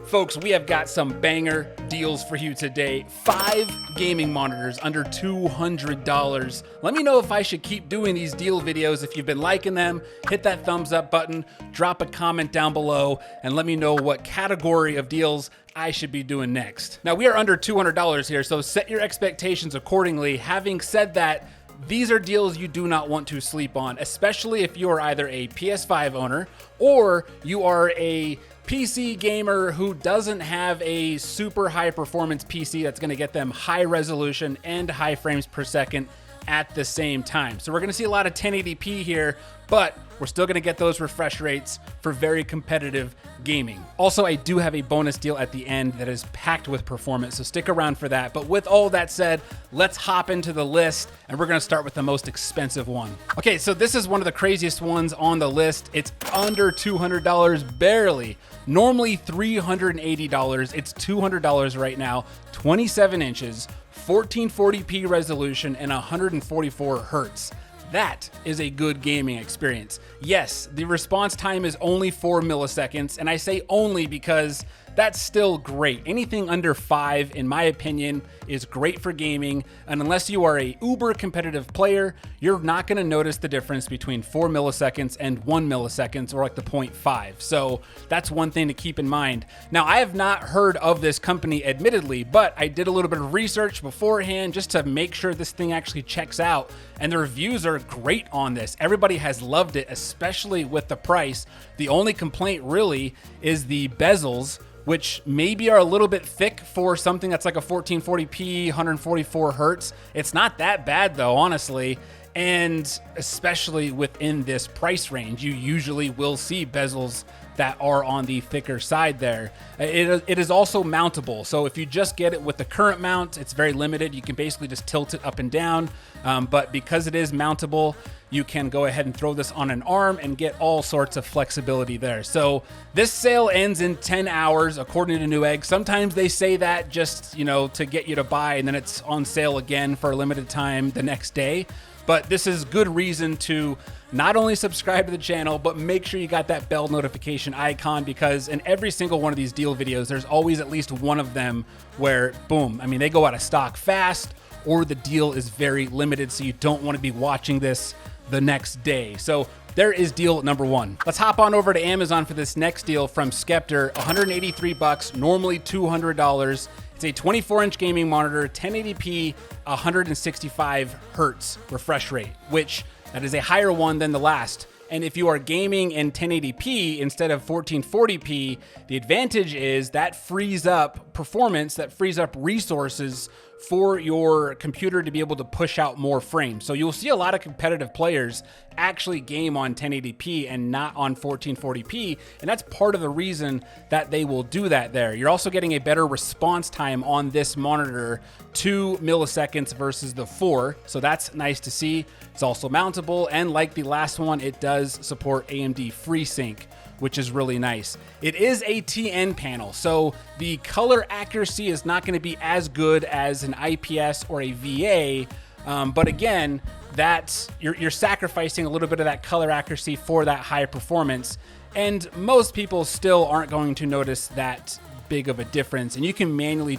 Folks, we have got some banger deals for you today. 5 gaming monitors under $200. Let me know if I should keep doing these deal videos. If you've been liking them, hit that thumbs up button, drop a comment down below, and let me know what category of deals I should be doing next. Now, we are under $200 here, so set your expectations accordingly. Having said that, these are deals you do not want to sleep on, especially if you are either a PS5 owner or you are a PC gamer who doesn't have a super high performance PC that's going to get them high resolution and high frames per second at the same time. So we're going to see a lot of 1080p here, but we're still going to get those refresh rates for very competitive gaming. Also, I do have a bonus deal at the end that is packed with performance, so stick around for that. But with all that said, let's hop into the list, and we're going to start with the most expensive one. Okay, so this is one of the craziest ones on the list. It's under $200, barely. Normally $380, it's $200 right now, 27 inches, 1440p resolution, and 144 hertz. That is a good gaming experience. Yes, the response time is only 4 milliseconds, and I say only because that's still great. Anything under 5, in my opinion, is great for gaming, and unless you are a uber competitive player, you're not gonna notice the difference between 4 milliseconds and 1 milliseconds, or like the 0.5. So that's one thing to keep in mind. Now, I have not heard of this company, admittedly, but I did a little bit of research beforehand just to make sure this thing actually checks out, and the reviews are great on this. Everybody has loved it, especially with the price. The only complaint really is the bezels, which maybe are a little bit thick for something that's like a 1440p, 144 hertz. It's not that bad though, honestly. And especially within this price range, you usually will see bezels that are on the thicker side there. It is also mountable. So if you just get it with the current mount, it's very limited. You can basically just tilt it up and down. But because it is mountable, you can go ahead and throw this on an arm and get all sorts of flexibility there. So this sale ends in 10 hours, according to Newegg. Sometimes they say that just, to get you to buy, and then it's on sale again for a limited time the next day. But this is good reason to not only subscribe to the channel, but make sure you got that bell notification icon, because in every single one of these deal videos, there's always at least one of them where, boom, they go out of stock fast, or the deal is very limited, so you don't want to be watching this the next day. So there is deal number one. Let's hop on over to Amazon for this next deal from Scepture. 183 bucks, normally $200. It's a 24-inch gaming monitor, 1080p, 165 hertz refresh rate, which that is a higher one than the last. And if you are gaming in 1080p instead of 1440p, the advantage is that frees up performance, that frees up resources for your computer to be able to push out more frames. So you'll see a lot of competitive players actually game on 1080p and not on 1440p, and that's part of the reason that they will do that there. You're also getting a better response time on this monitor, 2 milliseconds versus the 4, so that's nice to see. It's also mountable, and like the last one, it does support AMD FreeSync, which is really nice. It is a TN panel, so the color accuracy is not gonna be as good as an IPS or a VA, but again, that's you're sacrificing a little bit of that color accuracy for that high performance, and most people still aren't going to notice that big of a difference, and you can manually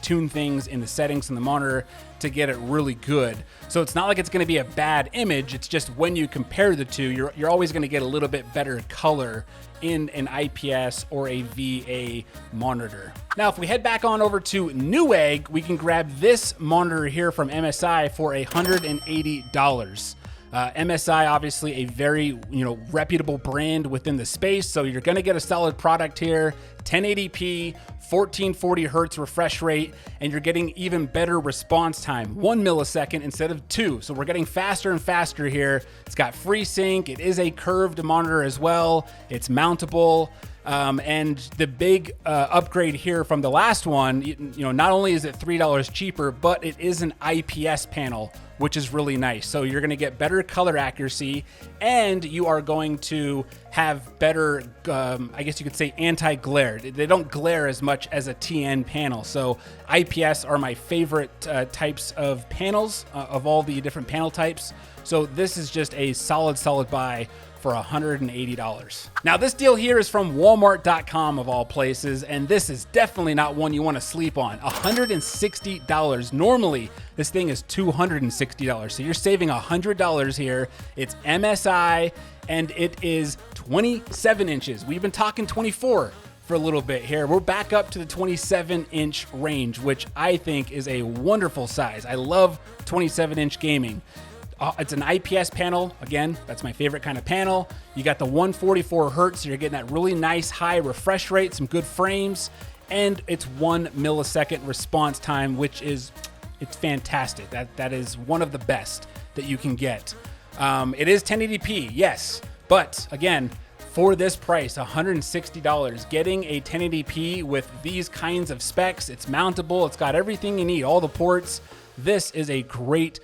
tune things in the settings in the monitor to get it really good. So it's not like it's going to be a bad image, it's just when you compare the two, you're always going to get a little bit better color in an IPS or a VA monitor. Now, if we head back on over to Newegg, we can grab this monitor here from MSI for $180. MSI, obviously a very reputable brand within the space, so you're going to get a solid product here. 1080p, 1440 hertz refresh rate, and you're getting even better response time, 1 millisecond instead of 2. So we're getting faster and faster here. It's got FreeSync. It is a curved monitor as well. It's mountable. And the big upgrade here from the last one, not only is it $3 cheaper, but it is an IPS panel, which is really nice. So you're going to get better color accuracy, and you are going to have better, I guess you could say, anti-glare. They don't glare as much as a TN panel. So IPS are my favorite types of panels of all the different panel types. So this is just a solid buy for $180. Now this deal here is from Walmart.com of all places, and this is definitely not one you want to sleep on. $160. Normally this thing is $260, so you're saving $100 here. It's MSI and it is 27 inches. We've been talking 24 for a little bit here. We're back up to the 27-inch range, which I think is a wonderful size. I love 27-inch gaming. It's an IPS panel. Again, that's my favorite kind of panel. You got the 144 hertz, so you're getting that really nice high refresh rate, some good frames, and it's 1 millisecond response time, which is, it's fantastic. That is one of the best that you can get. It is 1080p, yes, but again, for this price, $160, getting a 1080p with these kinds of specs, it's mountable, it's got everything you need, all the ports. This is a great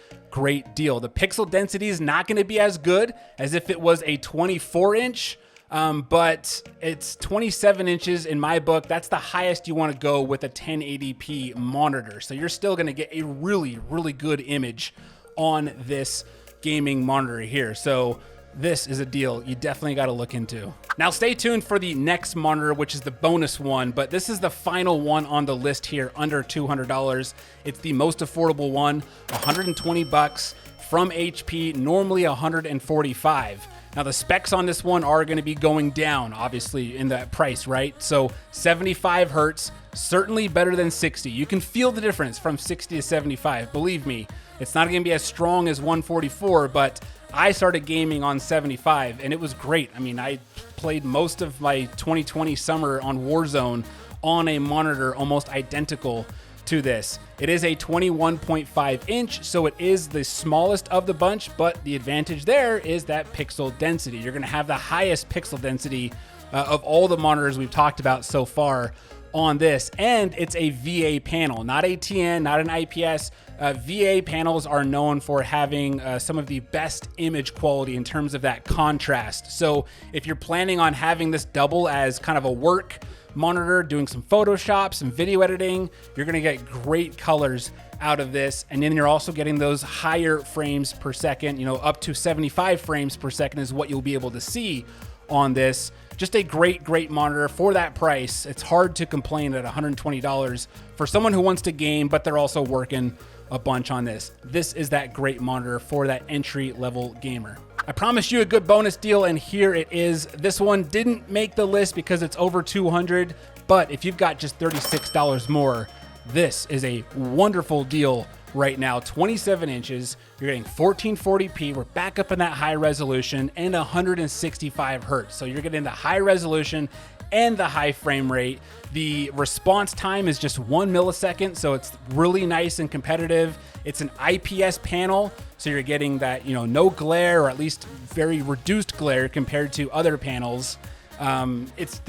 deal. The pixel density is not going to be as good as if it was a 24-inch, but it's 27 inches in my book. That's the highest you want to go with a 1080p monitor. So you're still going to get a really good image on this gaming monitor here. So this is a deal you definitely got to look into. Now stay tuned for the next monitor, which is the bonus one, but this is the final one on the list here, under $200. It's the most affordable one, 120 bucks from HP, normally 145. Now the specs on this one are going to be going down, obviously, in that price, right? So 75 hertz, certainly better than 60. You can feel the difference from 60 to 75. Believe me, it's not going to be as strong as 144, but I started gaming on 75 and it was great. I mean, I played most of my 2020 summer on Warzone on a monitor almost identical to this. It is a 21.5 inch, so it is the smallest of the bunch, but the advantage there is that pixel density. You're going to have the highest pixel density of all the monitors we've talked about so far on this, and it's a VA panel, not a TN, not an IPS. VA panels are known for having some of the best image quality in terms of that contrast. So if you're planning on having this double as kind of a work monitor, doing some Photoshop, some video editing, you're gonna get great colors out of this. And then you're also getting those higher frames per second, you know, up to 75 frames per second is what you'll be able to see on this. Just a great monitor for that price. It's hard to complain at $120 for someone who wants to game, but they're also working a bunch on this. This is that great monitor for that entry-level gamer. I promised you a good bonus deal, and here it is. This one didn't make the list because it's over $200, but if you've got just $36 more, this is a wonderful deal right now. 27 inches, you're getting 1440p, we're back up in that high resolution, and 165 hertz. So you're getting the high resolution and the high frame rate. The response time is just 1 millisecond, so it's really nice and competitive. It's an IPS panel, so you're getting that, you know, no glare, or at least very reduced glare compared to other panels. It's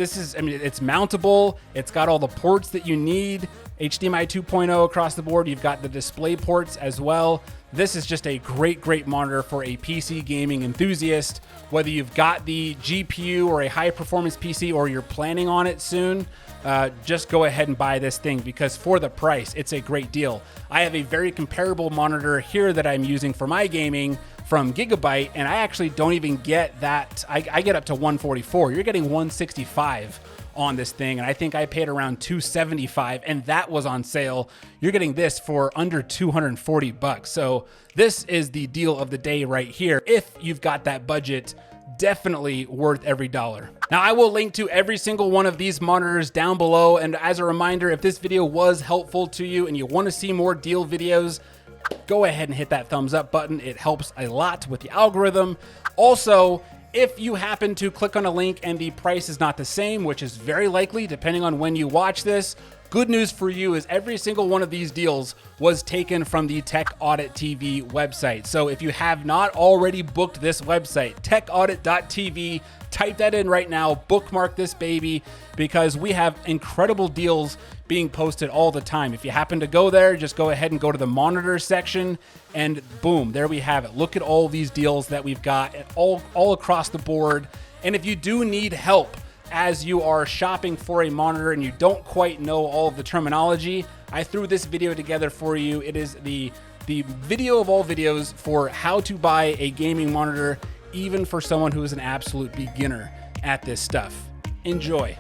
mountable. It's got all the ports that you need. HDMI 2.0 across the board. You've got the display ports as well. This is just a great monitor for a PC gaming enthusiast. Whether you've got the GPU or a high performance PC, or you're planning on it soon, just go ahead and buy this thing, because for the price, it's a great deal. I have a very comparable monitor here that I'm using for my gaming from Gigabyte, and I actually don't even get that. I get up to 144. You're getting 165 on this thing, and I think I paid around $275, and that was on sale. You're getting this for under 240 bucks. So this is the deal of the day right here. If you've got that budget, definitely worth every dollar. Now I will link to every single one of these monitors down below, and as a reminder, if this video was helpful to you and you want to see more deal videos, go ahead and hit that thumbs up button. It helps a lot with the algorithm. Also, if you happen to click on a link and the price is not the same, which is very likely depending on when you watch this, good news for you is every single one of these deals was taken from the Tech Audit TV website. So if you have not already booked this website, techaudit.tv, type that in right now, bookmark this baby, because we have incredible deals being posted all the time. If you happen to go there, just go ahead and go to the monitor section, and boom, there we have it. Look at all these deals that we've got all across the board. And if you do need help as you are shopping for a monitor and you don't quite know all of the terminology, I threw this video together for you. It is the the video of all videos for how to buy a gaming monitor, even for someone who is an absolute beginner at this stuff. Enjoy.